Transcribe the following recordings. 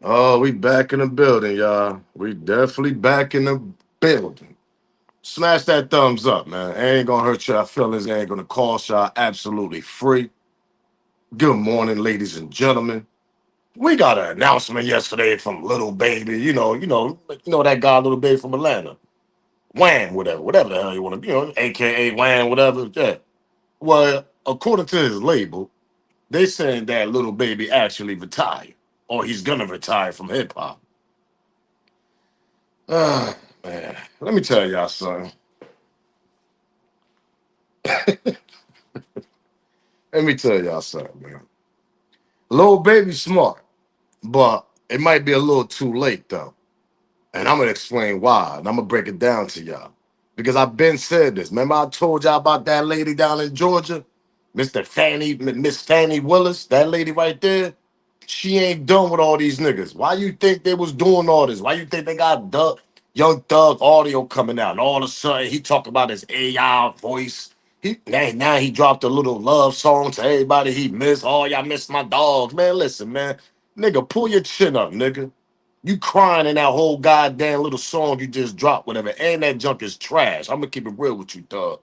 Oh, we back in the building, y'all. We definitely back in the building. Smash that thumbs up, man. It ain't gonna hurt y'all feelings. It ain't gonna cost y'all absolutely free. Good morning, ladies and gentlemen. We got an announcement yesterday from Little Baby. You know that guy, Little Baby from Atlanta. Wham, whatever the hell you want to, AKA Wham, whatever. Yeah. Well, according to his label, they saying that Little Baby actually retired, or he's gonna retire from hip hop. Ah, man, let me tell y'all something. Let me tell y'all something, man. Little Baby smart, but it might be a little too late though. And I'm gonna explain why, and I'm gonna break it down to y'all. Because I've been said this. Remember I told y'all about that lady down in Georgia? Miss Fannie Willis, that lady right there. She ain't done with all these niggas. Why you think they was doing all this? Why you think they got Young Thug audio coming out? And all of a sudden he talk about his AI voice. Now he dropped a little love song to everybody he missed. Oh, y'all missed my dogs. Man, listen, man. Nigga, pull your chin up, nigga. You crying in that whole goddamn little song you just dropped, whatever. And that junk is trash. I'm gonna keep it real with you, Thug.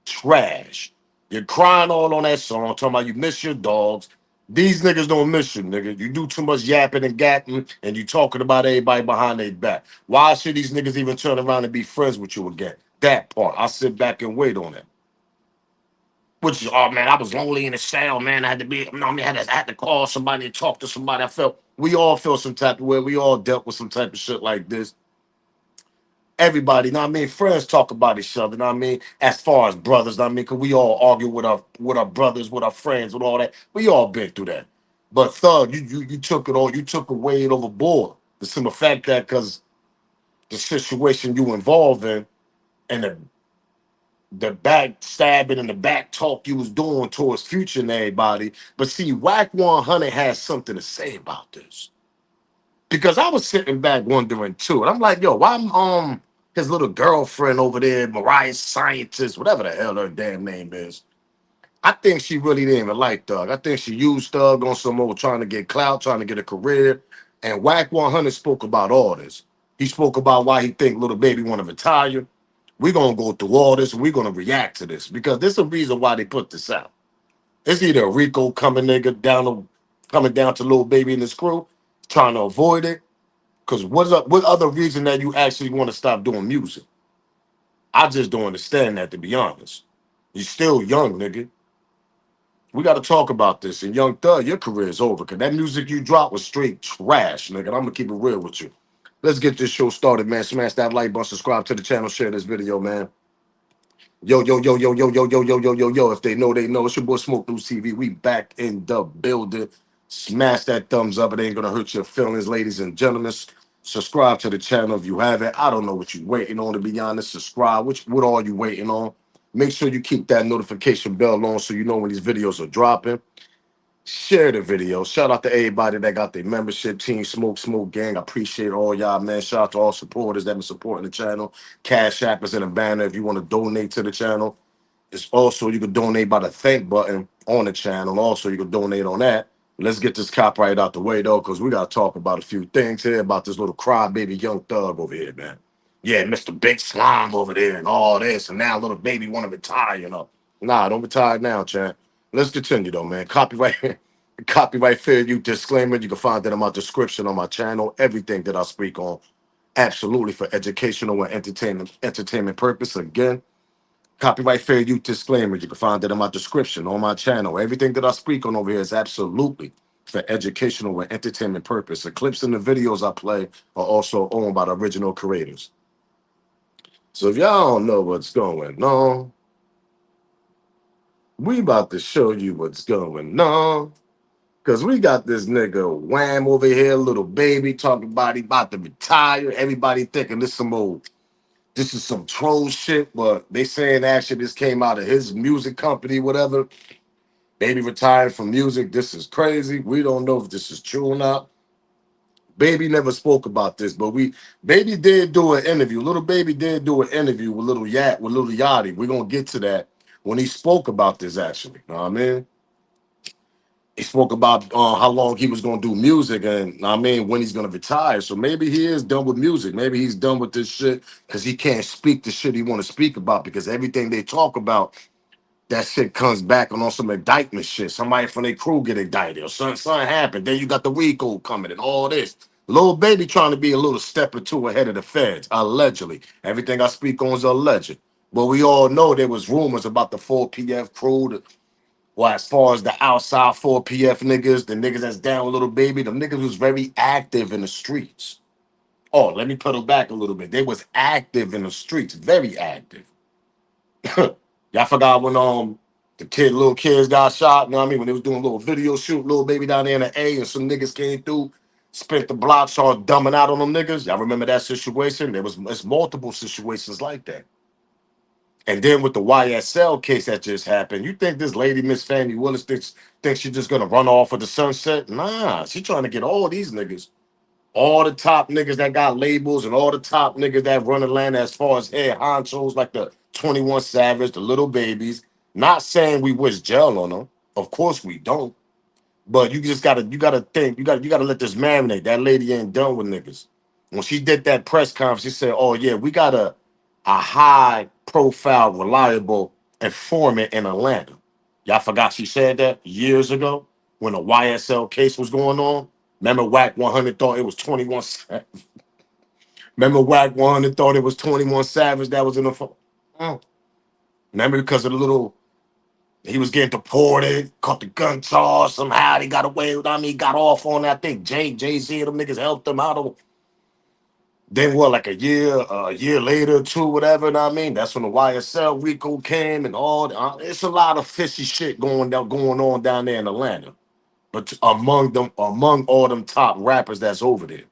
Trash. You're crying all on that song, talking about you miss your dogs. These niggas don't miss you, nigga. You do too much yapping and gapping, and you talking about everybody behind their back. Why should these niggas even turn around and be friends with you again? That part, I sit back and wait on it. Which, oh man, I was lonely in the cell, man. I had to be, I mean, I had to call somebody and talk to somebody. We all feel some type of way. We all dealt with some type of shit like this. Everybody, know what I mean? Friends talk about each other, know what I mean? As far as brothers, know what I mean? Because we all argue with our brothers, with our friends, with all that. We all been through that. But Thug, you took it all, you took away it overboard. The simple fact that because the situation you involved in and the backstabbing and the back talk you was doing towards Future and everybody. But see, Wack 100 has something to say about this. Because I was sitting back wondering too, and I'm like, yo, why his little girlfriend over there, Mariah Scientist, whatever the hell her damn name is. I think she really didn't even like Thug. I think she used Thug on some old trying to get clout, trying to get a career. And Wack 100 spoke about all this. He spoke about why he think little baby want to retire. We're gonna go through all this and we're gonna react to this because there's a reason why they put this out. It's either a RICO coming down to little baby and his crew, trying to avoid it. Because what's up? What other reason that you actually want to stop doing music? I just don't understand that, to be honest. You're still young, nigga. We got to talk about this. And Young Thug, your career is over. Because that music you dropped was straight trash, nigga. And I'm going to keep it real with you. Let's get this show started, man. Smash that like button, subscribe to the channel, share this video, man. Yo, yo, yo, yo, yo, yo, yo, yo, yo, yo, yo. If they know, they know. It's your boy Smoke News TV. We back in the building. Smash that thumbs up. It ain't gonna hurt your feelings, ladies and gentlemen. Subscribe to the channel if you haven't. I don't know what you waiting on, to be honest. Subscribe. What are you waiting on? Make sure you keep that notification bell on so you know when these videos are dropping. Share the video. Shout out to everybody that got their membership team, Smoke Gang. I appreciate all y'all, man. Shout out to all supporters that been supporting the channel. Cash App is in a banner if you want to donate to the channel. It's also, you can donate by the thank button on the channel. Also, you can donate on that. Let's get this copyright out the way, though, because we got to talk about a few things here about this little crybaby Young Thug over here, man. Yeah, Mr. Big Slime over there and all this, and now little baby want to retire, you know. Nah, don't retire now, champ. Let's continue, though, man. Copyright, copyright fair use disclaimer. You can find that in my description on my channel. Everything that I speak on, absolutely for educational and entertainment purpose. Again, copyright fair use disclaimer. You can find that in my description on my channel. Everything that I speak on over here is absolutely for educational and entertainment purpose. The clips and the videos I play are also owned by the original creators. So if y'all don't know what's going on, we about to show you what's going on. Cause we got this nigga Wham over here, little baby, talking about he about to retire. Everybody thinking this is some troll shit, but they saying actually this came out of his music company, whatever. Baby retired from music. This is crazy. We don't know if this is true or not. Baby never spoke about this, but Baby did do an interview. Little Baby did do an interview with Little Yachty. We're gonna get to that when he spoke about this actually. Know what I mean? He spoke about how long he was going to do music, and I mean when he's going to retire. So maybe he is done with music. Maybe he's done with this shit because he can't speak the shit he want to speak about, because everything they talk about, that shit comes back on some indictment shit. Somebody from their crew get indicted or something happened. Then you got the RICO coming and all this. Little baby trying to be a little step or two ahead of the feds, allegedly. Everything I speak on is alleged. But we all know there was rumors about the 4PF crew, well, as far as the outside 4PF niggas, the niggas that's down with little baby, them niggas was very active in the streets. Oh, let me pedal back a little bit. They was active in the streets, very active. Y'all forgot when the little kids got shot, you know what I mean? When they was doing a little video shoot, little baby down there in the A, and some niggas came through, spent the block, started dumbing out on them niggas. Y'all remember that situation? It's multiple situations like that. And then with the YSL case that just happened, you think this lady, Miss Fannie Willis, thinks she's just gonna run off with the sunset? Nah, she trying to get all these niggas, all the top niggas that got labels and all the top niggas that run Atlanta as far as head honchos like the 21 Savage, the little babies. Not saying we wish jail on them. Of course we don't. But you gotta think, you gotta let this marinate. That lady ain't done with niggas. When she did that press conference, she said, "Oh yeah, we got a high profile, reliable informant in Atlanta." Y'all forgot she said that years ago when the YSL case was going on. Remember, Wack 100 thought it was 21. Remember, Wack 100 thought it was 21 Savage that was in the phone. Remember, because of the little, he was getting deported, caught the gun charge somehow. He got away with. I mean, he got off on that. I think Jay Z, them niggas helped him out of. Then what, like a year later, two, whatever. Know what I mean, that's when the YSL RICO came and all. It's a lot of fishy shit going on down there in Atlanta. But among all them top rappers that's over there,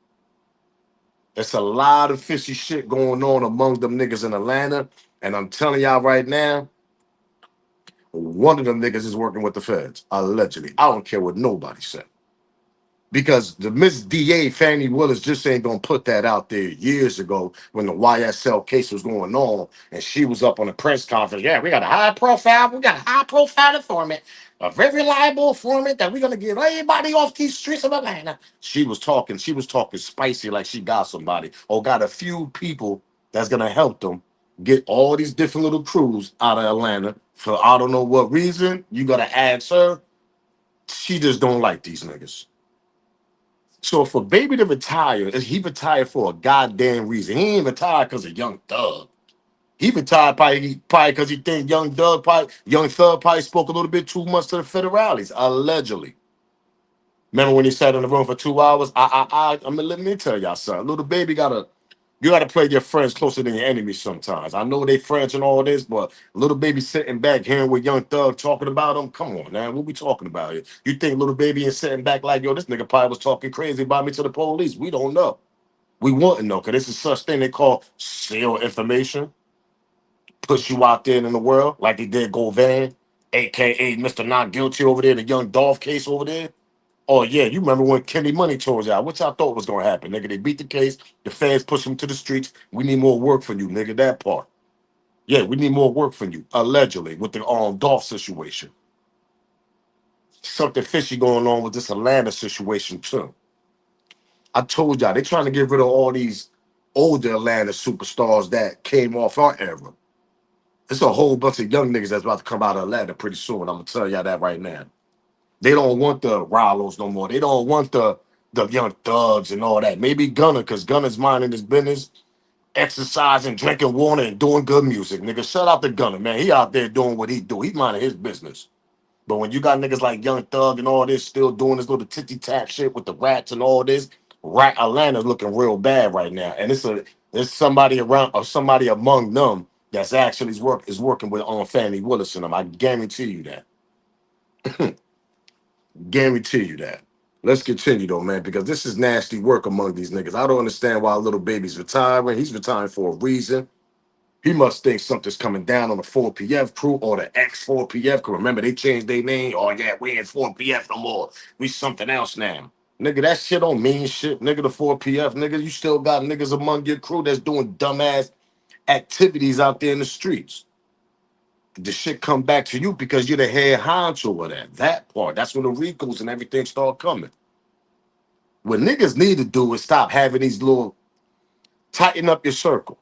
it's a lot of fishy shit going on among them niggas in Atlanta. And I'm telling y'all right now, one of them niggas is working with the feds, allegedly. I don't care what nobody said. Because the Miss DA, Fannie Willis, just ain't gonna put that out there years ago when the YSL case was going on, and she was up on a press conference. Yeah, we got a high profile informant, a very reliable informant that we're gonna get everybody off these streets of Atlanta. She was talking spicy like she got somebody, or got a few people that's gonna help them get all these different little crews out of Atlanta for I don't know what reason. You gotta ask her. She just don't like these niggas. So for Baby to retire, he retired for a goddamn reason. He ain't retired because of Young Thug. He retired probably because he think Young Thug probably spoke a little bit too much to the federales, allegedly. Remember when he sat in the room for 2 hours? I mean, let me tell y'all something. Little baby you gotta play your friends closer than your enemies sometimes. I know they friends and all this, but little baby sitting back hearing what Young Thug talking about him. Come on, man. What we talking about here? You think little baby is sitting back like, yo, this nigga probably was talking crazy about me to the police. We don't know. We want to know, because this is such thing they call seal information. Push you out there in the world like they did Govan, aka Mr. Not Guilty over there, the Young Dolph case over there. Oh yeah, you remember when Kenny Money told y'all? What y'all thought was gonna happen, nigga? They beat the case. The feds push him to the streets. We need more work from you, nigga. That part. Yeah, we need more work from you. Allegedly, with the Dolph situation, something fishy going on with this Atlanta situation too. I told y'all they trying to get rid of all these older Atlanta superstars that came off our era. There's a whole bunch of young niggas that's about to come out of Atlanta pretty soon. I'm gonna tell y'all that right now. They don't want the Rollos no more. They don't want the young thugs and all that. Maybe Gunner, because Gunner's minding his business, exercising, drinking water, and doing good music. Nigga, shout out to Gunner, man. He out there doing what he do. He minding his business. But when you got niggas like Young Thug and all this still doing this little titty tap shit with the rats and all this, rat Atlanta's looking real bad right now. And it's somebody around or somebody among them that's actually is working with on Fannie Willis and them. I guarantee you that. Guarantee you that. Let's continue though, man, because this is nasty work among these niggas. I don't understand why little baby's retiring. He's retiring for a reason. He must think something's coming down on the 4PF crew or the ex 4PF crew. Remember, they changed their name. Oh, yeah, we ain't 4PF no more. We something else now. Nigga, that shit don't mean shit. Nigga, the 4PF, nigga, you still got niggas among your crew that's doing dumbass activities out there in the streets. the shit come back to you because you're the head honcho of that. That part. That's when the RICOs and everything start coming. What niggas need to do is stop having these little tighten up your circle.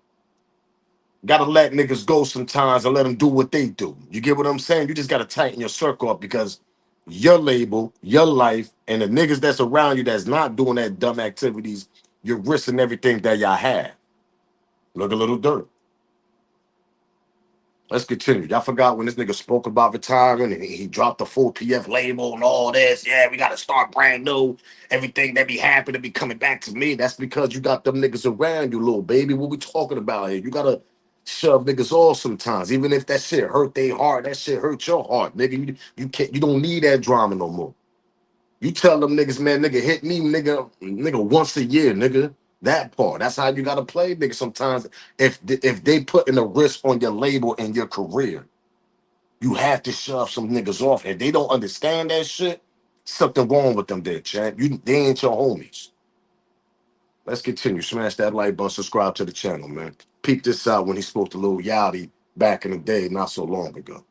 Gotta let niggas go sometimes and let them do what they do. You get what I'm saying? You just gotta tighten your circle up because your label, your life, and the niggas that's around you that's not doing that dumb activities, you're risking everything that y'all have. Look a little dirt. Let's continue. Y'all forgot when this nigga spoke about retiring and he dropped the full PF label and all this. Yeah, we gotta start brand new. Everything that be happening to be coming back to me. That's because you got them niggas around you, little baby. What we talking about here? You gotta shove niggas off sometimes. Even if that shit hurt their heart, that shit hurt your heart, nigga. You can't you don't need that drama no more. You tell them niggas, man, nigga, hit me, nigga, once a year, nigga. That part. That's how you gotta play, nigga. Sometimes if they putting a risk on your label and your career, you have to shove some niggas off. If they don't understand that shit, something wrong with them there, champ. They ain't your homies. Let's continue. Smash that like button, subscribe to the channel, man. Peep this out when he spoke to Lil Yachty back in the day, not so long ago.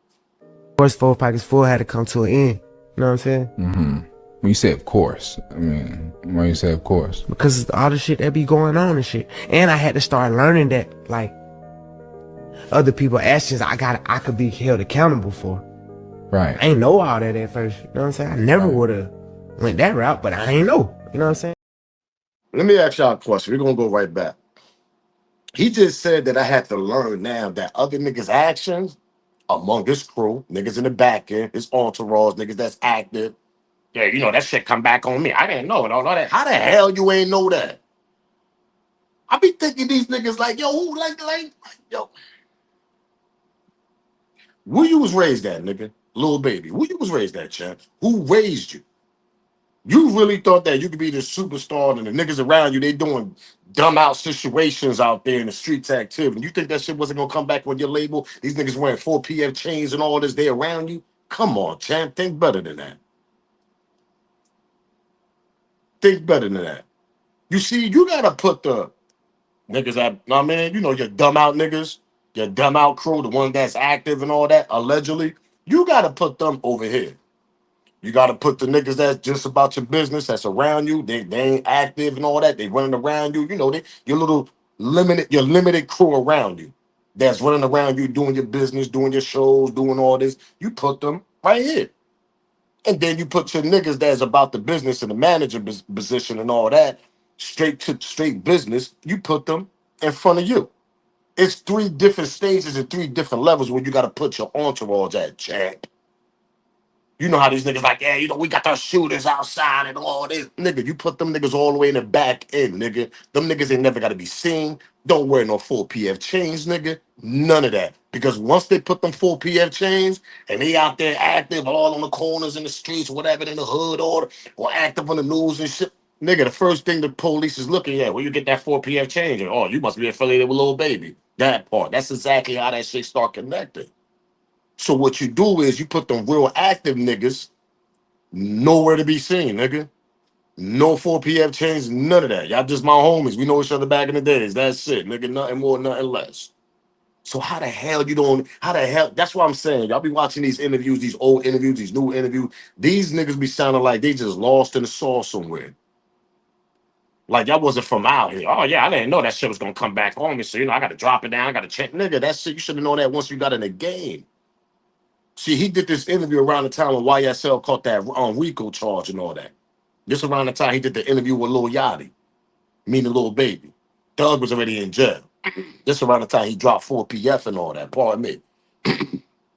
Course, 4 pockets full had to come to an end. You know what I'm saying? When you say of course, I mean, why you say of course? Because all the shit that be going on and shit. And I had to start learning that, like, other people's actions I could be held accountable for. Right. I ain't know all that at first. You know what I'm saying? I never would have went that route, but I ain't know. You know what I'm saying? Let me ask y'all a question. We're gonna go right back. He just said that I had to learn now that other niggas' actions among his crew, niggas in the back end, his entourage, niggas that's active. Yeah, you know, that shit come back on me. I didn't know it. All that. How the hell you ain't know that? I be thinking these niggas like, yo, who yo. Where you was raised at, nigga? Little baby. Where you was raised at, champ? Who raised you? You really thought that you could be the superstar and the niggas around you, they doing dumb out situations out there in the streets activity. You think that shit wasn't gonna come back on your label? These niggas wearing 4 PF chains and all this, they around you? Come on, champ. Think better than that. Think better than that. You see, you gotta put the niggas that, nah, man, you know, your dumb out niggas, your dumb out crew, the one that's active and all that, allegedly, you gotta put them over here. You gotta put the niggas that's just about your business, that's around you, they ain't active and all that, they running around you, you know, your little your limited crew around you that's running around you, doing your business, doing your shows, doing all this, you put them right here. And then you put your niggas that's about the business and the manager position and all that, straight business, you put them in front of you. It's 3 different stages and 3 different levels where you got to put your entourage at, champ. You know how these niggas like, yeah, you know, we got our shooters outside and all this. Nigga, you put them niggas all the way in the back end, nigga. Them niggas ain't never got to be seen. Don't wear no full PF chains, nigga. None of that. Because once they put them full PF chains and they out there active all on the corners in the streets, whatever, in the hood or active on the news and shit, nigga, the first thing the police is looking at, where you get that 4 PF change? Oh, you must be affiliated with Lil Baby. That part. That's exactly how that shit start connecting. So what you do is you put them real active niggas nowhere to be seen, nigga. No 4 PF chains, none of that. Y'all just my homies. We know each other back in the days. That's it, nigga. Nothing more, nothing less. So how the hell you don't? How the hell? That's what I'm saying. Y'all be watching these interviews, these old interviews, these new interviews. These niggas be sounding like they just lost in the sauce somewhere. Like y'all wasn't from out here. Oh yeah, I didn't know that shit was gonna come back on me. So you know, I got to drop it down. I got to check, nigga. That shit you should have known that once you got in the game. See, he did this interview around the time when YSL caught that RICO charge and all that. This around the time he did the interview with Lil Yachty, meaning Lil Baby. Doug was already in jail. This around the time he dropped 4 PF and all that, pardon me.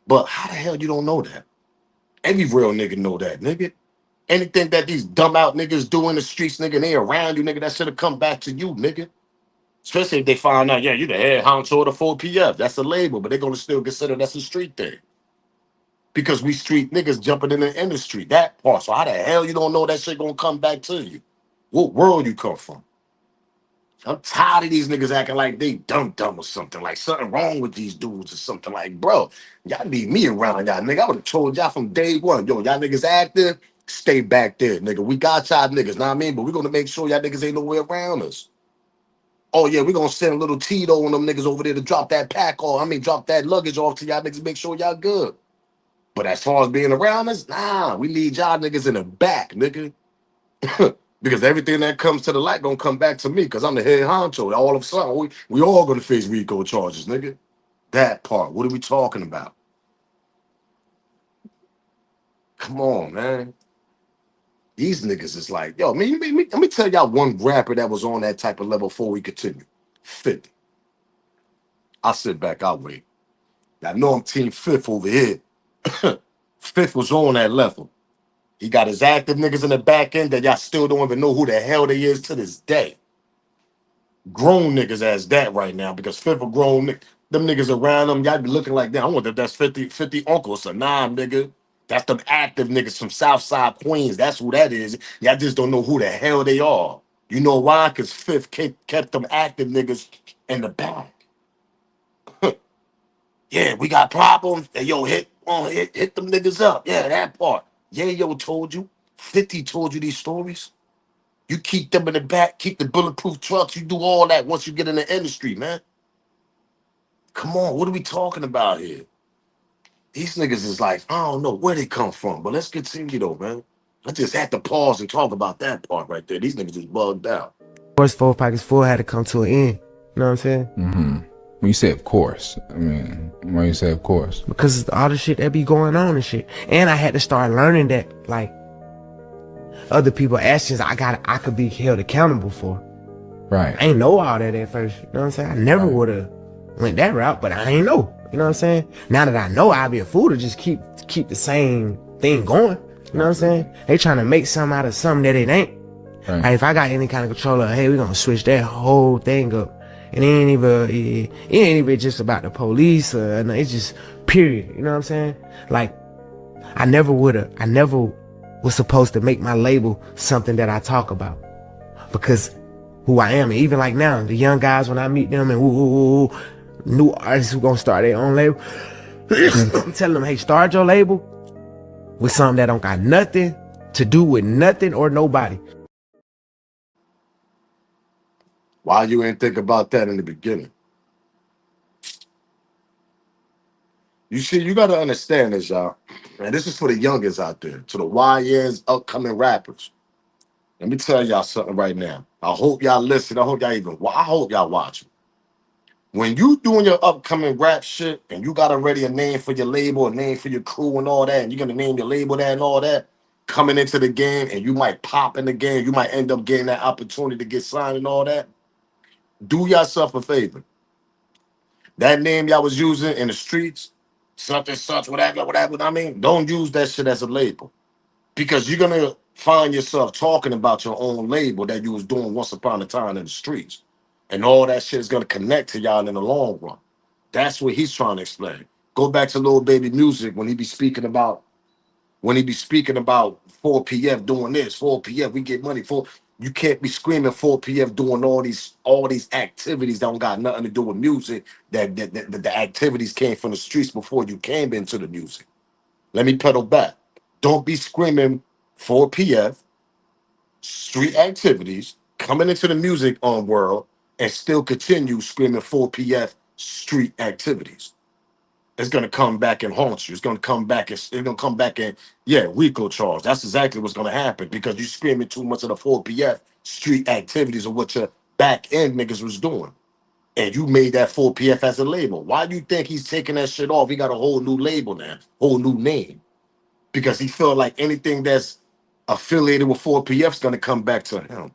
But how the hell you don't know that? Every real nigga know that, nigga. Anything that these dumb out niggas do in the streets, nigga, and they around you, nigga, that should have come back to you, nigga. Especially if they find out, yeah, you the head honcho of the 4 PF. That's a label, but they're gonna still consider that's a street thing. Because we street niggas jumping in the industry, that part. So how the hell you don't know that shit gonna come back to you? What world you come from? I'm tired of these niggas acting like they dumb or something. Like something wrong with these dudes or something. Like, bro, y'all need me around y'all, nigga. I would have told y'all from day one, yo, y'all niggas active, stay back there, nigga. We got y'all niggas, know what I mean? But we're gonna make sure y'all niggas ain't nowhere around us. Oh yeah, we gonna send a little Tito and them niggas over there to drop that pack off. I mean, drop that luggage off to y'all niggas, make sure y'all good. But as far as being around us, nah, we need y'all niggas in the back, nigga. Because everything that comes to the light gonna come back to me, because I'm the head honcho. All of a sudden, we all gonna face RICO charges, nigga. That part. What are we talking about? Come on, man. These niggas is like, yo, let me tell y'all one rapper that was on that type of level before we continue. 50. I'll sit back, I'll wait. I know I'm Team Fifth over here. Fifth was on that level. He got his active niggas in the back end that y'all still don't even know who the hell they is to this day. Grown niggas as that right now, because Fifth a grown them niggas around them, y'all be looking like that. I wonder if that's 50 uncles. So nah, nigga. That's them active niggas from Southside Queens. That's who that is. Y'all just don't know who the hell they are. You know why? Because Fifth kept them active niggas in the back. Yeah, we got problems. Hey, yo, hit them niggas up. Yeah, that part. Yeah, yo, told you. 50 told you these stories. You keep them in the back, keep the bulletproof trucks. You do all that once you get in the industry, man. Come on, what are we talking about here? These niggas is like, I don't know where they come from, but let's continue though, man. I just had to pause and talk about that part right there. These niggas just bugged out. Of course, 4 Pockets 4 had to come to an end. You know what I'm saying? When you say of course, I mean, why you say of course? Because all the shit that be going on and shit. And I had to start learning that, like, other people actions I could be held accountable for. Right. I ain't know all that at first. You know what I'm saying? I never would have went that route, but I ain't know. You know what I'm saying? Now that I know, I'd be a fool to just keep the same thing going. You know what I'm saying? They trying to make something out of something that it ain't. Right. Like, if I got any kind of control of, hey, we're gonna switch that whole thing up. And it ain't even just about the police, it's just period. You know what I'm saying? Like, I never was supposed to make my label something that I talk about, because who I am. And even like now, the young guys, when I meet them and new artists who gonna start their own label, I'm telling them, hey, start your label with something that don't got nothing to do with nothing or nobody. Why you ain't think about that in the beginning? You see, you gotta understand this, y'all. And this is for the youngest out there, to the YNs, upcoming rappers. Let me tell y'all something right now. I hope y'all listen. I hope y'all watch. When you doing your upcoming rap shit and you got already a name for your label, a name for your crew and all that, and you're gonna name your label that and all that, coming into the game, and you might pop in the game, you might end up getting that opportunity to get signed and all that. Do yourself a favor. That name y'all was using in the streets, such and such, whatever. I mean, don't use that shit as a label, because you're gonna find yourself talking about your own label that you was doing once upon a time in the streets, and all that shit is gonna connect to y'all in the long run. That's what he's trying to explain. Go back to Lil Baby Music when he be speaking about 4PF doing this, 4PF we get money for. You can't be screaming 4PF doing all these activities that don't got nothing to do with music. That the activities came from the streets before you came into the music. Let me pedal back. Don't be screaming 4PF street activities coming into the music world and still continue screaming 4PF street activities. It's gonna come back and haunt you. It's gonna come back and yeah, RICO charge. That's exactly what's gonna happen, because you screaming too much of the 4PF street activities of what your back end niggas was doing. And you made that 4PF as a label. Why do you think he's taking that shit off? He got a whole new label now, whole new name. Because he felt like anything that's affiliated with 4PF is gonna come back to him.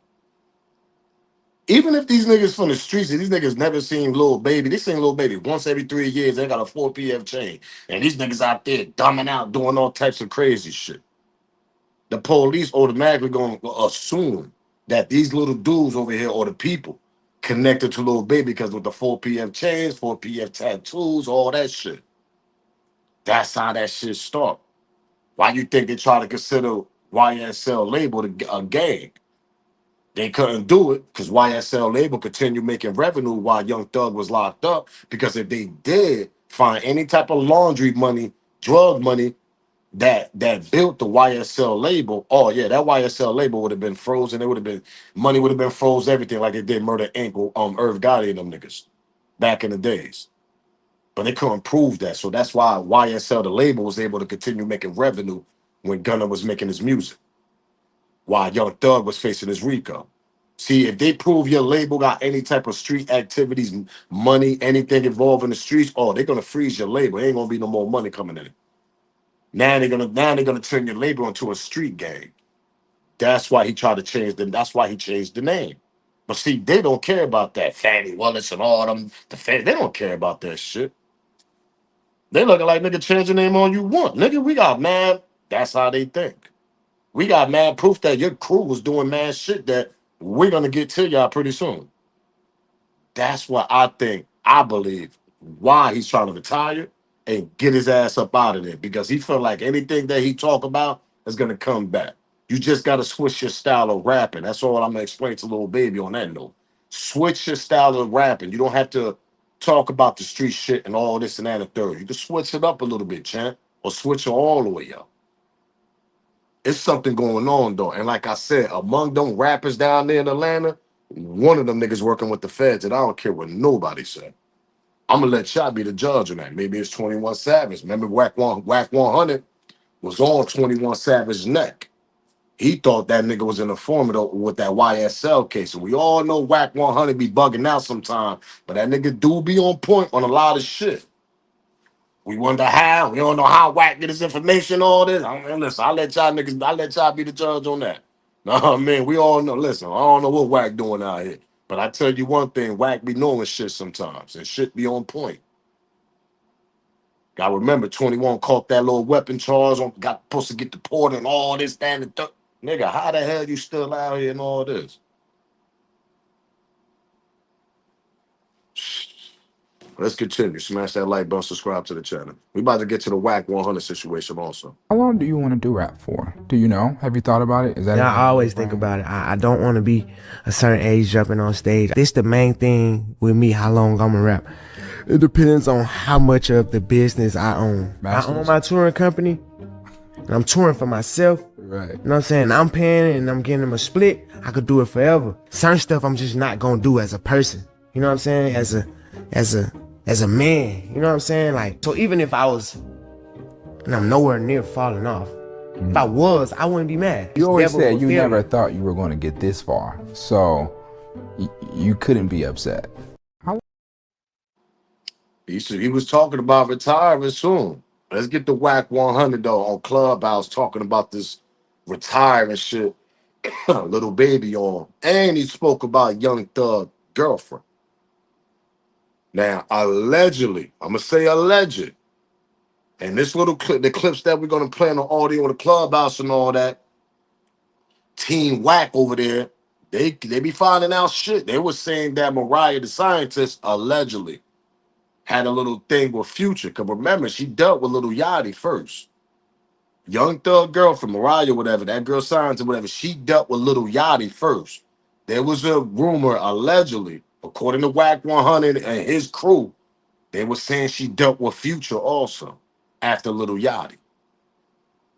Even if these niggas from the streets, these niggas never seen Lil Baby. They seen Lil Baby once every 3 years. They got a 4PF chain. And these niggas out there dumbing out, doing all types of crazy shit. The police automatically gonna assume that these little dudes over here are the people connected to Lil Baby, because with the 4PF chains, 4PF tattoos, all that shit. That's how that shit start. Why you think they try to consider YSL label a gang? They couldn't do it because YSL label continued making revenue while Young Thug was locked up. Because if they did find any type of laundry money, drug money, that built the YSL label. Oh yeah, that YSL label would have been frozen. It would have been money would have been froze, everything like it did Murder Inc. Irv Gotti and them niggas back in the days. But they couldn't prove that. So that's why YSL, the label, was able to continue making revenue when Gunna was making his music, while Young Thug was facing his RICO. See, if they prove your label got any type of street activities, money, anything involved in the streets, oh, they're gonna freeze your label. Ain't gonna be no more money coming in. Now they're gonna turn your label into a street gang. That's why he tried to change them. That's why he changed the name. But see, they don't care about that. Fannie Wallace and all them. They don't care about that shit. They looking like, nigga, change your name all you want. Nigga, we got mad. That's how they think. We got mad proof that your crew was doing mad shit that we're gonna get to y'all pretty soon. That's what I believe, why he's trying to retire and get his ass up out of there. Because he felt like anything that he talk about is gonna come back. You just gotta switch your style of rapping. That's all I'm gonna explain to little baby on that note. Switch your style of rapping. You don't have to talk about the street shit and all this and that and the third. You can switch it up a little bit, champ, or switch it all the way up. It's something going on though. And like I said, among them rappers down there in Atlanta, one of them niggas working with the feds, and I don't care what nobody said. I'm gonna let y'all be the judge on that. Maybe it's 21 Savage. Remember Wack 100 was on 21 Savage's neck. He thought that nigga was in the formula with that YSL case. And we all know Wack 100 be bugging out sometime, but that nigga do be on point on a lot of shit. We wonder how. We don't know how Wack get his information, all this. I mean, listen, I let y'all be the judge on that. No, man, we all know. Listen, I don't know what Wack doing out here. But I tell you one thing, Wack be knowing shit sometimes, and shit be on point. Gotta remember, 21 caught that little weapon charge, got supposed to get deported and all this, that, and the third. Nigga, how the hell you still out here and all this? Let's continue. Smash that like button, subscribe to the channel. We about to get to the Wack 100 situation also. How long do you want to do rap for? Do you know? Have you thought about it? Is that? Yeah, I always think about it. I don't want to be a certain age jumping on stage. This the main thing with me, how long I'm gonna rap. It depends on how much of the business I own. I own my touring company, and I'm touring for myself. Right. You know what I'm saying? I'm paying and I'm getting them a split. I could do it forever. Certain stuff I'm just not gonna do as a person. You know what I'm saying? As a man. You know what I'm saying? Like, so even if I was, and I'm nowhere near falling off, if I was, I wouldn't be mad. You always said you never thought you were going to get this far, so you couldn't be upset. He was talking about retiring soon. Let's get the Wack 100 though on Clubhouse talking about this retiring shit. Little baby on, and he spoke about Young Thug girlfriend. Now, allegedly, I'm gonna say alleged, and this little clip, the clips that we're gonna play on the audio on the Clubhouse and all that. Team Wack over there, they be finding out shit. They were saying that Mariah, the scientist, allegedly had a little thing with Future. Cause remember, she dealt with Little Yachty first. Young Thug girlfriend, Mariah, whatever, that girl scientist, whatever, she dealt with Little Yachty first. There was a rumor, allegedly, according to Wack 100 and his crew, they were saying she dealt with Future also after Little Yachty.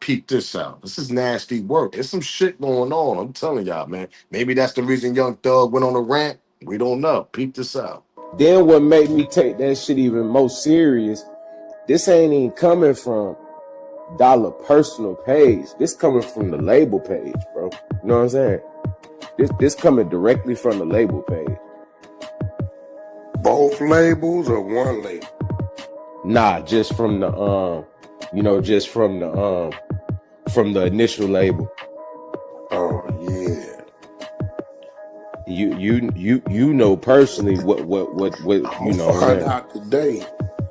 Peep this out. This is nasty work. There's some shit going on. I'm telling y'all, man. Maybe that's the reason Young Thug went on a rant. We don't know. Peep this out. Then what made me take that shit even more serious, this ain't even coming from Dollar personal page. This coming from the label page, bro. You know what I'm saying? This coming directly from the label page. Both labels or one label? Nah, just from the just from the initial label. Oh yeah. You know personally what you know. I'll find out today.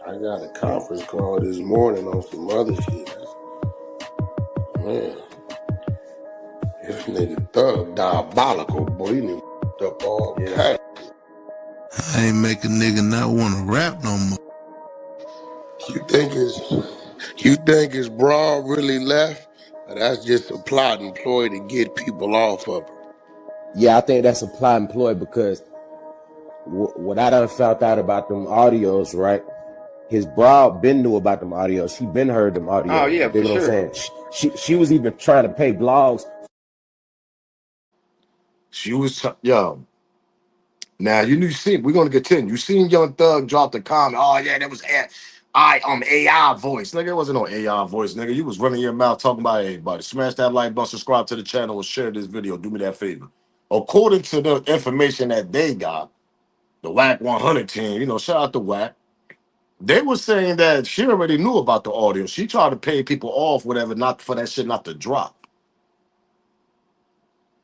I got a conference call this morning on some other shit. Man, this nigga Thug diabolical, boy. He done up all kinds. I ain't make a nigga not want to rap no more. You think it's Broad really left? Or that's just a plot employed to get people off of her? Yeah, I think that's a plot employed because what I done found out about them audios, right? his broad been knew about them audios. She been heard them audios. Oh yeah, You for know what sure. I'm saying? She was even trying to pay blogs. She was yo. Now you see, we're gonna continue. You seen Young Thug drop the comment. Oh yeah, that was AI voice. Nigga, it wasn't no AI voice, nigga. You was running your mouth talking about everybody. Smash that like button, subscribe to the channel, and share this video. Do me that favor. According to the information that they got, the Wack 100 team, shout out to Wack. They were saying that she already knew about the audio. She tried to pay people off, whatever, not for that shit not to drop.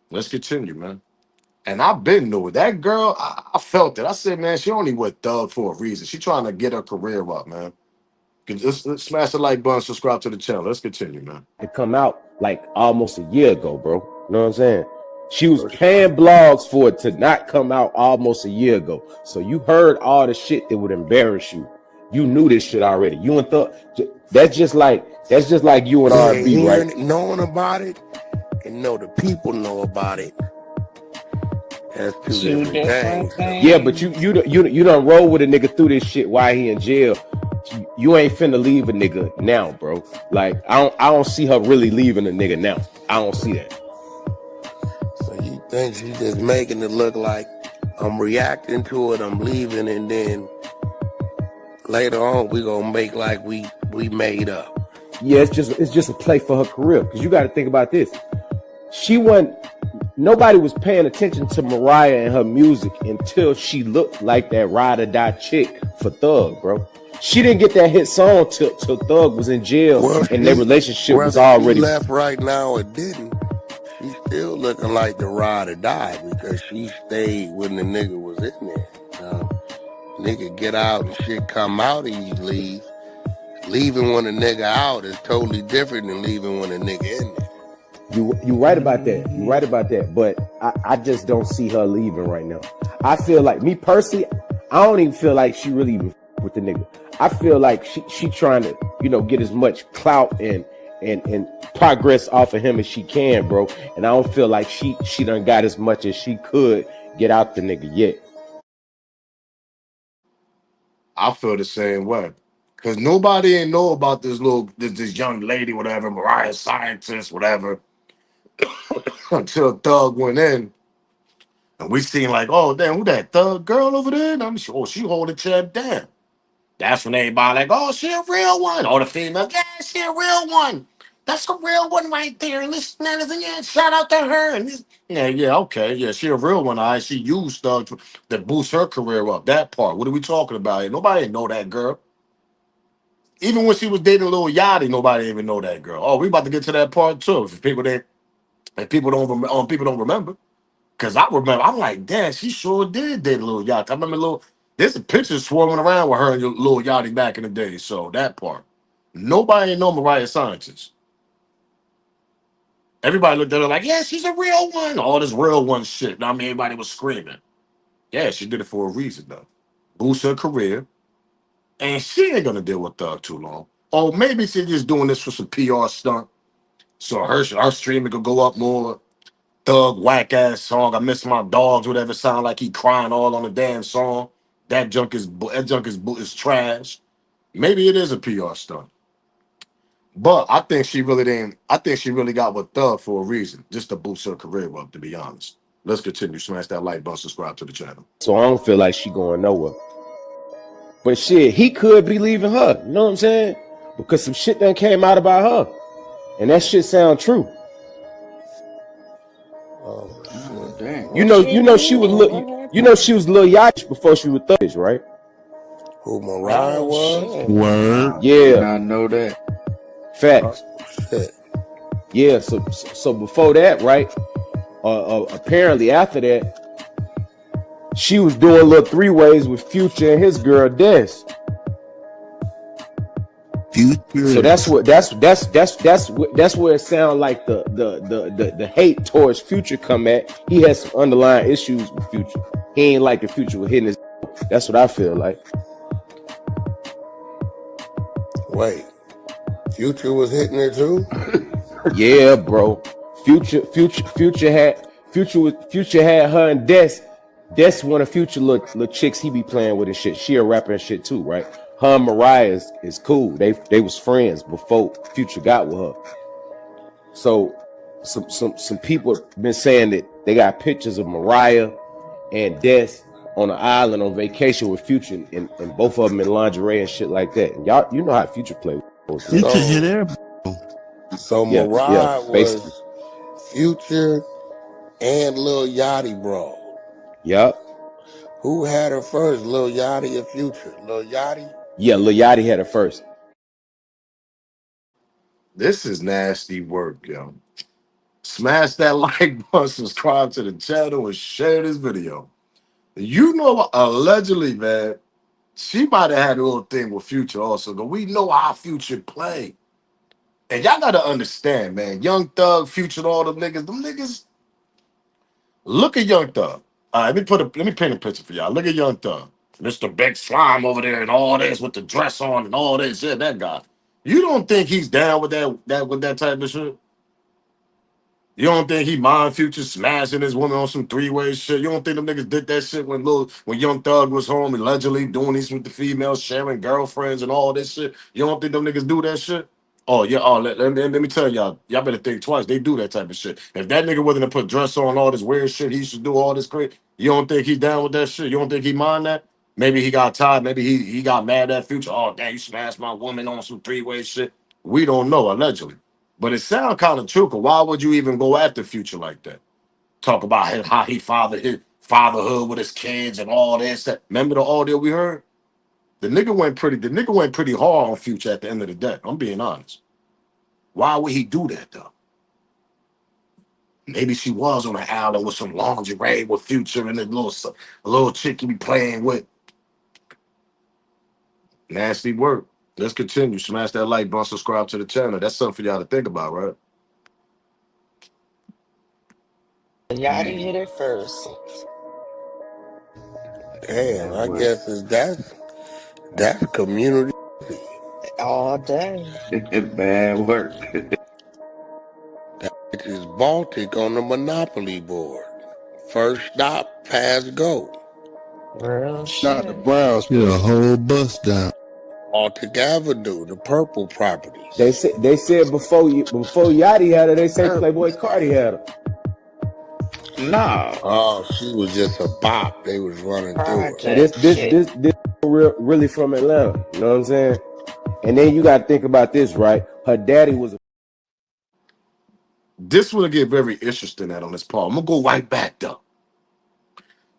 Let's continue, man. And I've been knew it. That girl, I felt it. I said, man, she only with Thug for a reason. She trying to get her career up, man. Let's smash the like button, subscribe to the channel. Let's continue, man. It come out like almost a year ago, bro. You know what I'm saying? She was paying blogs for it to not come out almost a year ago. So you heard all the shit that would embarrass you. You knew this shit already. You and Thug, that's just like you and Yeah, R&B, hearing right? it, knowing about it, and know the people know about it. That's two Two different different things. Yeah, but you done roll with a nigga through this shit while he in jail. You ain't finna leave a nigga now, bro. Like I don't see her really leaving a nigga now. I don't see that. So you think she's just making it look like I'm reacting to it, I'm leaving, and then later on we gonna make like we made up. Yeah, it's just a play for her career. Because you got to think about this. Nobody was paying attention to Mariah and her music until she looked like that ride or die chick for Thug, bro. She didn't get that hit song till Thug was in jail and their relationship was already she left right now or didn't. She's still looking like the ride or die because she stayed when the nigga was in there. Nigga get out and shit come out and you leave. Leaving when a nigga out is totally different than leaving when a nigga in there. You right about that. You right about that. But I just don't see her leaving right now. I feel like, me personally, I don't even feel like she really even with the nigga. I feel like she trying to, get as much clout and progress off of him as she can, bro. And I don't feel like she done got as much as she could get out the nigga yet. I feel the same way. Cause nobody ain't know about this young lady, whatever, Mariah Scientist, whatever, until Thug went in. And we seen like, oh damn, who that Thug girl over there? And I'm sure she holding Chad down. That's when everybody like, oh, she a real one. All the females, yeah, she a real one. That's a real one right there. Listen, yeah, shout out to her. And this, yeah, okay, yeah, she a real one. All right, she used Thug to boost her career up. That part. What are we talking about here? Nobody know that girl. Even when she was dating Lil Yachty, nobody even know that girl. Oh, we about to get to that part too. If people don't remember. Cause I remember, I'm like, damn, she sure did date Lil Yachty. I remember there's a picture swarming around with her and Lil Yachty back in the day. So that part. Nobody know Mariah Scientist. Everybody looked at her like, yeah, she's a real one. All this real one shit. I mean, everybody was screaming. Yeah, she did it for a reason though. Boost her career. And she ain't gonna deal with Thug too long. Or maybe she's just doing this for some PR stunt. So her streaming could go up more. Thug whack ass song. I miss my dogs. Whatever sound like he crying all on the damn song. That junk is trash. Maybe it is a PR stunt, but I think she really didn't. I think she really got with Thug for a reason, just to boost her career up. To be honest, let's continue. Smash that like button, subscribe to the channel. So I don't feel like she going nowhere. But shit, he could be leaving her. You know what I'm saying? Because some shit done came out about her. And that shit sound true. Oh, Oh, dang. You know she was Lil Yachty before she was Thug, right? who Mariah Oh, was? shit. Word. I Yeah. did not know that. Facts. Shit. Yeah, so before that, right? Apparently after that, she was doing little three ways with Future and his girl Des. Future. So that's where it sounds like the hate towards Future come at. He has some underlying issues with Future. He ain't like the Future was hitting his. That's what I feel like. Wait. Future was hitting it too? Yeah, bro. Future had her and Des. Des one of Future little chicks he be playing with and shit. She a rapper and shit too, right? Her and Mariah is cool. They was friends before Future got with her. So some people have been saying that they got pictures of Mariah and Des on an island on vacation with Future, and both of them in lingerie and shit like that. And y'all, you know how Future play with You girls. can hit there. So Yeah, Mariah basically. was Future and Lil Yachty bro. Yup. Who had her first, Lil Yachty or Future? Lil Yachty? Yeah, Lil Yachty had it first. This is nasty work, yo. Smash that like button, subscribe to the channel, and share this video. You know, allegedly, man, she might have had a little thing with Future also, but we know how Future play. And y'all gotta understand, man. Young Thug, Future, all them niggas. Look at Young Thug. All right, let me paint a picture for y'all. Look at Young Thug, Mr. Big Slime over there, and all this with the dress on and all this. Yeah, that guy. You don't think he's down with that type of shit? You don't think he mind Future smashing his woman on some three-way shit? You don't think them niggas did that shit when Young Thug was home, allegedly doing this with the females, sharing girlfriends and all this shit? You don't think them niggas do that shit? Oh yeah, let me tell y'all better think twice. They do that type of shit. If that nigga wasn't to put dress on all this weird shit, he should do all this crazy. You don't think he down with that shit? You don't think he mind that? Maybe he got tired. Maybe he got mad at Future. Oh damn, you smashed my woman on some three-way shit. We don't know, allegedly. But it sounds kind of true. 'Cause why would you even go after Future like that? Talk about how he fathered his fatherhood with his kids and all this. Remember the audio we heard? The nigga went pretty hard on Future at the end of the day. I'm being honest. Why would he do that though? Maybe she was on an island with some lingerie with Future and a little chick he be playing with. Nasty work. Let's continue. Smash that like button, subscribe to the channel. That's something for y'all to think about, right? Yachty hit it first. Damn, I guess that's community. All day. Bad work. That bitch is Baltic on the Monopoly board. First stop, pass go. Real Not the shit. Browns. Get a whole bus down. Baltic Avenue, the purple properties. They said before Yachty had her, they say Playboy Cardi had her. No. Oh, she was just a bop. They was running through her. Project shit. This really from Atlanta. You know what I'm saying? And then you got to think about this, right? Her daddy was a This will get very interesting on this part. I'm gonna go right back though.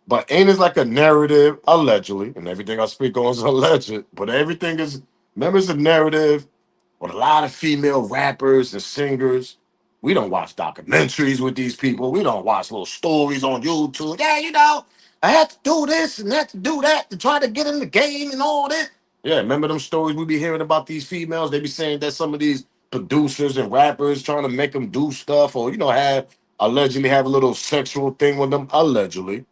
But ain't it like a narrative, allegedly, and everything I speak on is alleged, but everything is, remember, it's a narrative with a lot of female rappers and singers. We don't watch documentaries with these people. We don't watch little stories on YouTube. Yeah, you know, I had to do this and had to do that to try to get in the game and all that. Yeah, remember them stories we be hearing about these females? They be saying that some of these producers and rappers trying to make them do stuff or, allegedly have a little sexual thing with them, allegedly,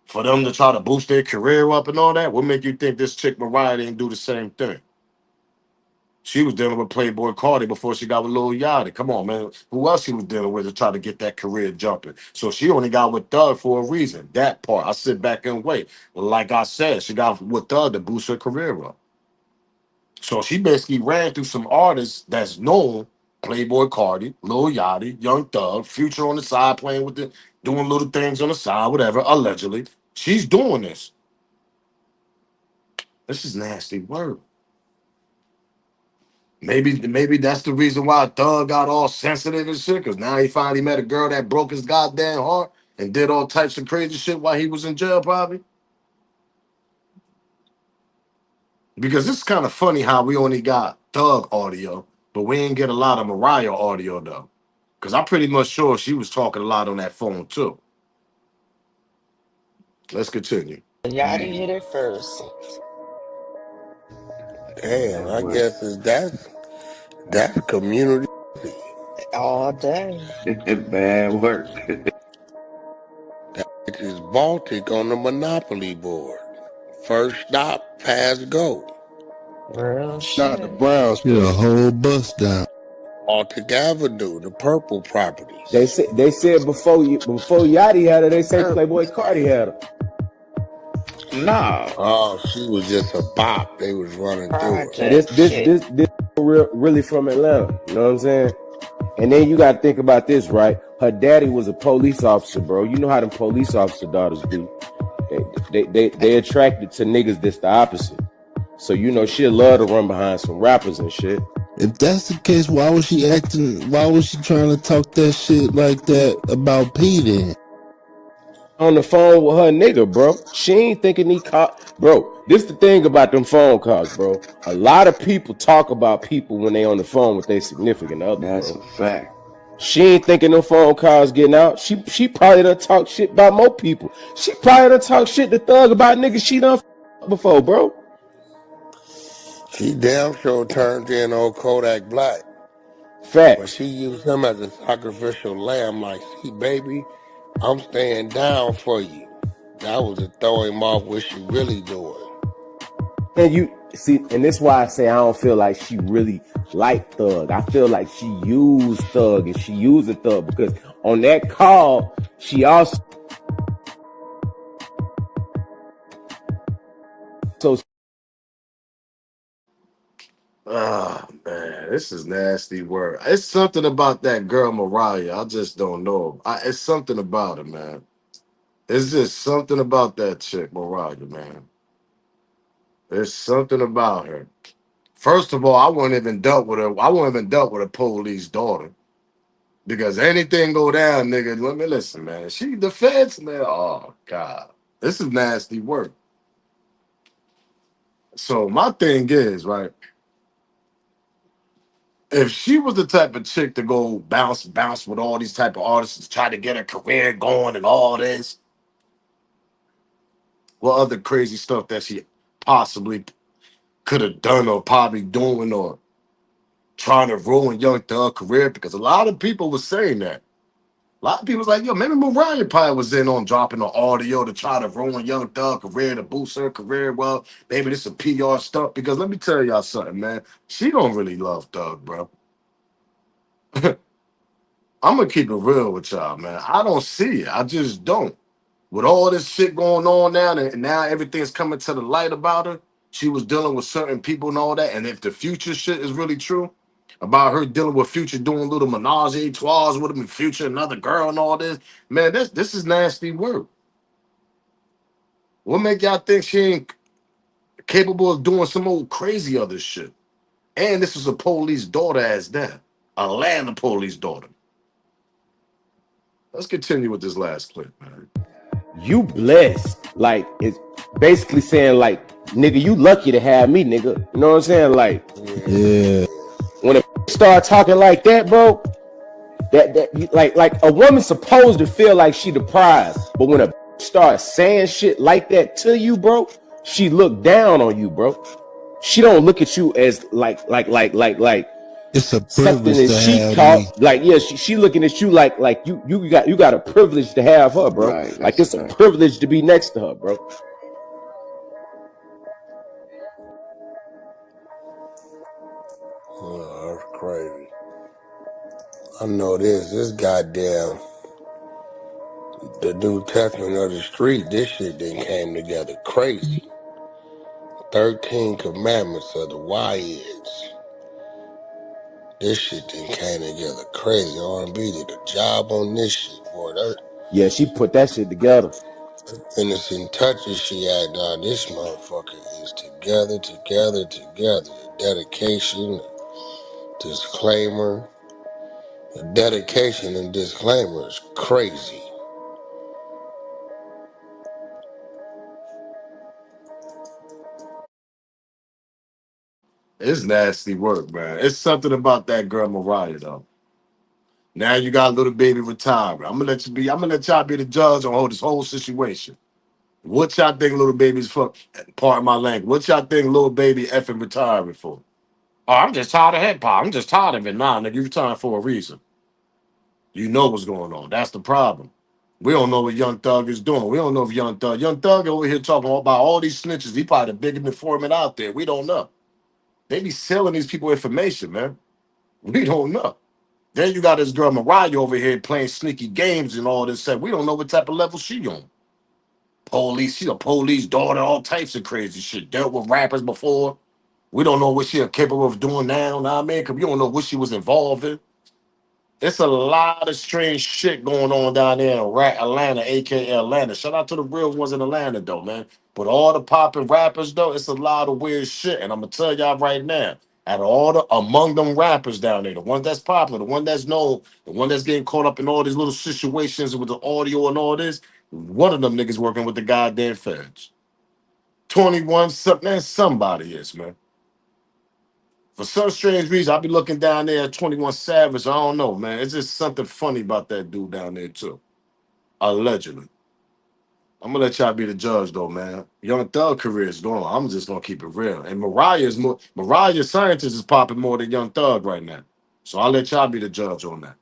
for them to try to boost their career up and all that. What make you think this chick Mariah didn't do the same thing? She was dealing with Playboy Cardi before she got with Lil Yachty. Come on, man. Who else she was dealing with to try to get that career jumping? So she only got with Thug for a reason. That part. I sit back and wait. Like I said, she got with Thug to boost her career up. So she basically ran through some artists that's known. Playboy Cardi, Lil Yachty, Young Thug, Future on the side playing with it, doing little things on the side, whatever, allegedly. She's doing this. This is nasty work. Maybe that's the reason why Thug got all sensitive and shit, because now he finally met a girl that broke his goddamn heart and did all types of crazy shit while he was in jail, probably. Because it's kind of funny how we only got Thug audio, but we ain't get a lot of Mariah audio, though. Because I'm pretty much sure she was talking a lot on that phone, too. Let's continue. Yachty hit it first. Damn, I guess that's community. All day. bad work. That bitch is Baltic on the Monopoly board. First stop, pass go. Real Not shit. the Browns. Get a whole bus down. Baltic Avenue, the purple properties. They said before Yachty had her, they say Playboy Cardi had her. No. Oh, she was just a bop. They was running through her. And this Project this shit. this this really from Atlanta. You know what I'm saying? And then you got to think about this, right? Her daddy was a police officer, bro. You know how them police officer daughters be. They attracted to niggas that's the opposite. So you know she'll love to run behind some rappers and shit. If that's the case, why was she acting? Why was she trying to talk that shit like that about P then? On the phone with her nigga, bro. She ain't thinking he caught. Bro, this the thing about them phone calls, bro. A lot of people talk about people when they on the phone with their significant other, That's bro. a fact. She ain't thinking them phone calls getting out. She probably done talk shit about more people. She probably done talk shit to Thug about niggas she done before, bro. She damn sure turned in old Kodak Black. But Facts. she used him as a sacrificial lamb, like, see, baby, I'm staying down for you. That was to throw him off what she really doing. And you see, and this is why I say I don't feel like she really liked Thug. I feel like she used Thug and she used the Thug because on that call, she also Ah, man, this is nasty work. It's something about that girl Mariah. I just don't know. It's something about her, man. It's just something about that chick, Mariah, man. There's something about her. First of all, I wouldn't even dealt with her. I wouldn't even dealt with a police daughter. Because anything go down, nigga, let me listen, man. She the feds, man. Oh God. This is nasty work. So my thing is, right, if she was the type of chick to go bounce with all these type of artists, try to get her career going and all this, what other crazy stuff that she possibly could have done or probably doing or trying to ruin Young Thug career? Because a lot of people were saying that. A lot of people was like, yo, maybe Mariah probably was in on dropping the audio to try to ruin Young Thug career, to boost her career. Well, maybe this is a PR stuff. Because let me tell y'all something, man. She don't really love Thug, bro. I'm gonna keep it real with y'all, man. I don't see it. I just don't. With all this shit going on now, and now everything's coming to the light about her. She was dealing with certain people and all that. And if the future shit is really true about her dealing with Future, doing little menage a trois with him in Future, another girl and all this, man, this is nasty work. What make y'all think she ain't capable of doing some old crazy other shit? And this is a police daughter as that, a Atlanta police daughter. Let's continue with this last clip, man. you blessed. Like it's basically saying like, nigga, you lucky to have me, nigga. You know what I'm saying? Like Yeah. when a start talking like that, bro, like a woman's supposed to feel like she the prize, but when a starts saying shit like that to you, bro, she look down on you, bro. She don't look at you as like It's a something privilege that to she have caught. me. Like yeah, she looking at you like you got a privilege to have her, bro. Right. Like That's a it's a fact. privilege to be next to her, bro. Oh, that's crazy. I know this goddamn, the New Testament of the street, this shit then came together crazy. 13 commandments of the YNs. This shit then came together crazy. R&B did a job on this shit, boy. That Yeah, she put that shit together. innocent touches she had done. This motherfucker is together. The dedication, the disclaimer. The dedication and disclaimer is crazy. It's nasty work, man. It's something about that girl Mariah, though. Now you got little baby retired. I'm gonna let y'all be the judge on this whole situation. What y'all think little baby's fuck? Pardon my language. What y'all think little baby effing retiring for? Oh, I'm just tired of hip hop. I'm just tired of it. Nah, nigga, you retiring for a reason. You know what's going on. That's the problem. We don't know what Young Thug is doing. We don't know if Young Thug over here talking about all these snitches. He probably the biggest informant out there. We don't know. They be selling these people information, man. We don't know. Then you got this girl Mariah over here playing sneaky games and all this stuff. We don't know what type of level she on. Police, she a police daughter, all types of crazy shit. Dealt with rappers before. We don't know what she capable of doing now, know what I mean? Cause we don't know what she was involved in. It's a lot of strange shit going on down there in Atlanta, aka Atlanta. Shout out to the real ones in Atlanta though, man. But all the popping rappers though, it's a lot of weird shit. And I'm gonna tell y'all right now, out of all the among them rappers down there, the one that's popular, the one that's known, the one that's getting caught up in all these little situations with the audio and all this, one of them niggas working with the goddamn feds. 21 something, man, somebody is, man. For some strange reason, I be looking down there at 21 Savage. I don't know, man. It's just something funny about that dude down there, too. Allegedly. I'm gonna let y'all be the judge though, man. Young Thug career is going. I'm just gonna keep it real. And Mariah Scientist is popping more than Young Thug right now. So I'll let y'all be the judge on that.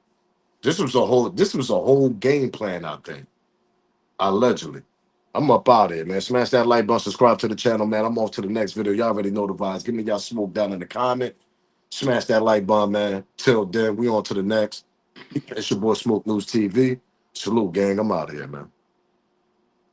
This was a whole game plan out there. Allegedly. I'm up out here, man. Smash that like button, subscribe to the channel, man. I'm off to the next video. Y'all already know the vibes. Give me y'all smoke down in the comment. Smash that like button, man. Till then, we on to the next. It's your boy Smoke News TV. Salute, gang. I'm out of here, man.